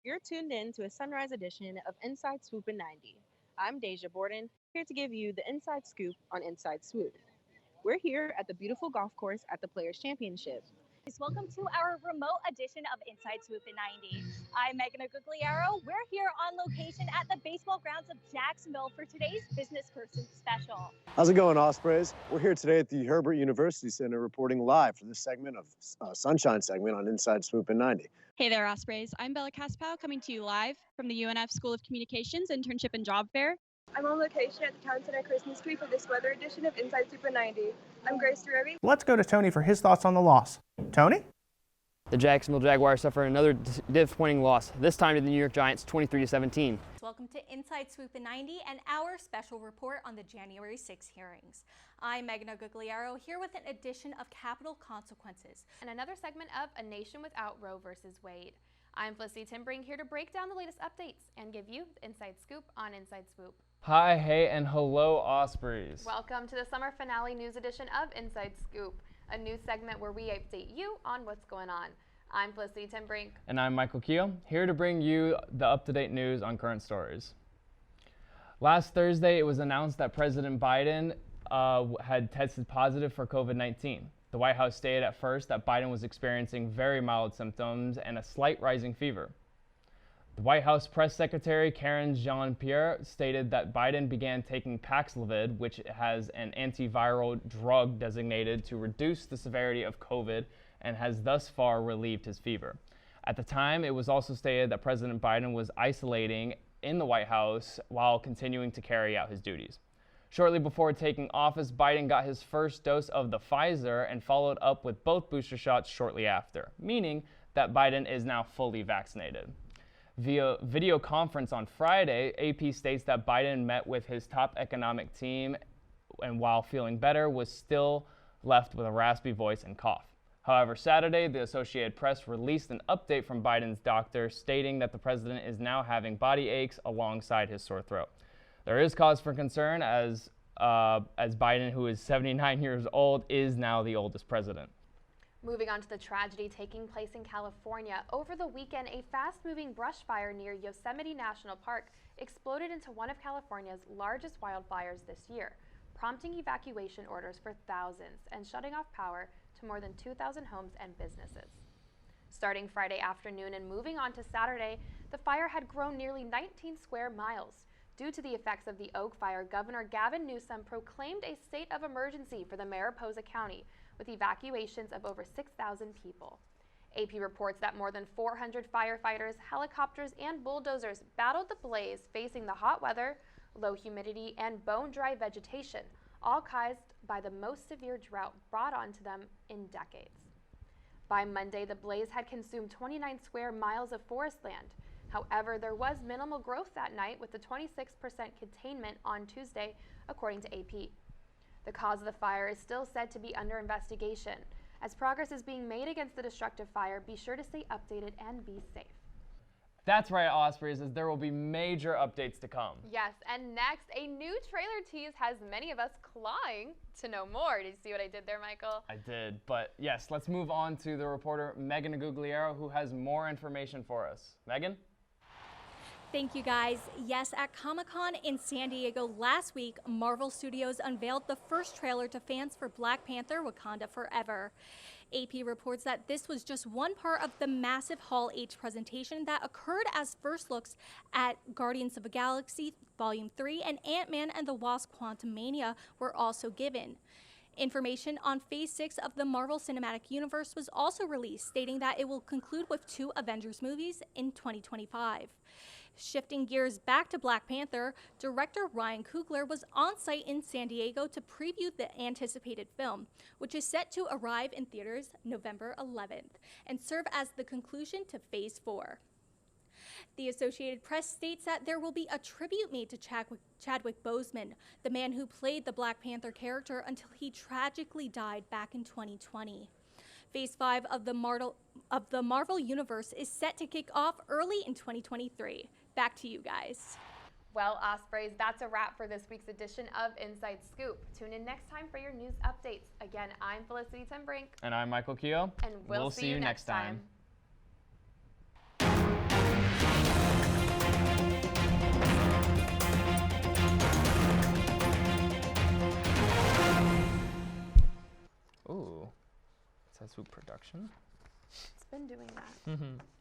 You're tuned in to a sunrise edition of Inside Swoop in 90. I'm Deja Borden, here to give you the inside scoop on Inside Swoop. We're here at the beautiful golf course at the Players' Championship. Welcome to our remote edition of Inside Swoop in 90. I'm Megan Agugliaro. We're here on location at the baseball grounds of Jacksonville for today's Business Person Special. How's it going, Ospreys? We're here today at the Herbert University Center reporting live for this segment of Sunshine segment on Inside Swoop in 90. Hey there, Ospreys. I'm Bella Caspow coming to you live from the UNF School of Communications Internship and Job Fair. I'm on location at the Town Center Christmas tree for this weather edition of Inside Swoop in 90. I'm Grace DeRoby. Let's go to Tony for his thoughts on the loss. Tony? The Jacksonville Jaguars suffer another disappointing loss, this time to the New York Giants 23-17. Welcome to Inside Swoop in 90 and our special report on the January 6 hearings. I'm Megan Agugliaro here with an edition of Capital Consequences and another segment of A Nation Without Roe vs. Wade. I'm Felicity Timbring here to break down the latest updates and give you the inside scoop on Inside Swoop. Hi, hey, and hello, Ospreys. Welcome to the summer finale news edition of Inside Scoop, a news segment where we update you on what's going on. I'm Felicity Timbrink. And I'm Michael Keel, here to bring you the up-to-date news on current stories. Last Thursday, it was announced that President Biden had tested positive for COVID-19. The White House stated at first that Biden was experiencing very mild symptoms and a slight rising fever. The White House Press Secretary Karen Jean-Pierre stated that Biden began taking Paxlovid, which has an antiviral drug designated to reduce the severity of COVID, and has thus far relieved his fever. At the time, it was also stated that President Biden was isolating in the White House while continuing to carry out his duties. Shortly before taking office, Biden got his first dose of the Pfizer and followed up with both booster shots shortly after, meaning that Biden is now fully vaccinated. Via video conference on Friday, AP states that Biden met with his top economic team and while feeling better was still left with a raspy voice and cough. However, Saturday, the Associated Press released an update from Biden's doctor stating that the president is now having body aches alongside his sore throat. There is cause for concern as Biden, who is 79 years old, is now the oldest president. Moving on to the tragedy taking place in California. Over the weekend, a fast-moving brush fire near Yosemite National Park exploded into one of California's largest wildfires this year, prompting evacuation orders for thousands and shutting off power to more than 2,000 homes and businesses. Starting Friday afternoon and moving on to Saturday, the fire had grown nearly 19 square miles. Due to the effects of the Oak Fire, Governor Gavin Newsom proclaimed a state of emergency for the Mariposa County, with evacuations of over 6,000 people. AP reports that more than 400 firefighters, helicopters, and bulldozers battled the blaze, facing the hot weather, low humidity, and bone-dry vegetation, all caused by the most severe drought brought onto them in decades. By Monday, the blaze had consumed 29 square miles of forest land. However, there was minimal growth that night, with a 26% containment on Tuesday, according to AP. The cause of the fire is still said to be under investigation. As progress is being made against the destructive fire, be sure to stay updated and be safe. That's right, Ospreys, as there will be major updates to come. Yes, and next, a new trailer tease has many of us clawing to know more. Did you see what I did there, Michael? I did, but yes, let's move on to the reporter Megan Agugliaro, who has more information for us. Megan? Thank you, guys. Yes, at Comic-Con in San Diego last week, Marvel Studios unveiled the first trailer to fans for Black Panther: Wakanda Forever. AP reports that this was just one part of the massive Hall H presentation that occurred as first looks at Guardians of the Galaxy Volume 3 and Ant-Man and the Wasp: Quantumania were also given. Information on Phase 6 of the Marvel Cinematic Universe was also released, stating that it will conclude with 2 Avengers movies in 2025. Shifting gears back to Black Panther, director Ryan Coogler was on site in San Diego to preview the anticipated film, which is set to arrive in theaters November 11th and serve as the conclusion to Phase 4. The Associated Press states that there will be a tribute made to Chadwick Boseman, the man who played the Black Panther character until he tragically died back in 2020. Phase 5 of the Marvel Universe is set to kick off early in 2023. Back to you guys. Well, Ospreys, that's a wrap for this week's edition of Inside Scoop. Tune in next time for your news updates. Again, I'm Felicity Timbrink. And I'm Michael Keogh. And we'll see you next time. question. It's been doing that.